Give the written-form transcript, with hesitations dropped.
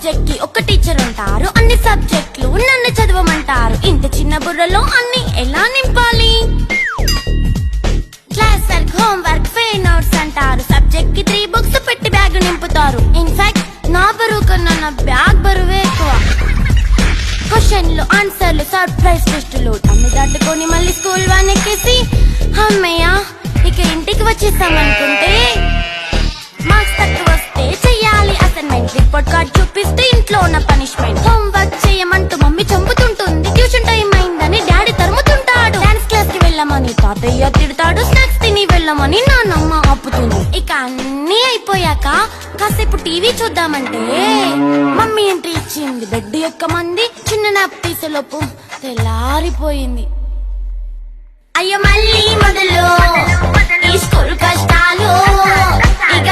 Subject కి ఒక teacher ఉంటారు, అన్ని సబ్జెక్టులు నన్ను చదవమంటారు. ఇంత చిన్న బుర్రలో అన్ని ఎలా నింపాలి? Class work, home work, fair notes అంటారు. సబ్జెక్ట్ కి 3 బుక్స్ పెట్టి బ్యాగ్ నింపుతారు. ఇన్ఫాక్ట్ నా బరువు కన్నా నా బ్యాగ్ బరువే ఎక్కువ. క్వశ్చన్లు, ఆన్సర్లు, సర్ప్రైజ్ టెస్టులు అన్ని దాటుకొని మళ్ళీ స్కూల్ వాన్ ఎక్కేసి అమ్మయ్య ఇక ఇంటికి వచ్చేసామనుకుంటే మార్క్స్ తక్కువ వస్తే చెయ్యాలి అసైన్మెంట్. రిపోర్ట్ కార్డ్ చూపిస్తే ఇంట్లో ఉన్న పనిష్మెంట్. హోంవర్క్ చేయమంటూ మమ్మీ చంపుతుంటుంది. ట్యూషన్ టైం అయిందని డాడీ తరుముతుంటాడు. డాన్స్ క్లాస్ కి వెళ్ళమని తాతయ్య తిడతాడు. స్నాక్స్ తిని వెళ్ళమని నాన్నమ్మ ఆపుతుంది. ఇక అన్నీ అయిపోయాక కాసేపు టీవీ చూద్దామంటే మమ్మీ ఎంట్రీ ఇచ్చింది. బెడ్ ఎక్కమంది. చిన్న నాప్ తీసేలోపు తెల్లారిపోయింది. అయ్యో మళ్ళీ మొదలు ఈ స్కూల్ కష్టాలు. ఇక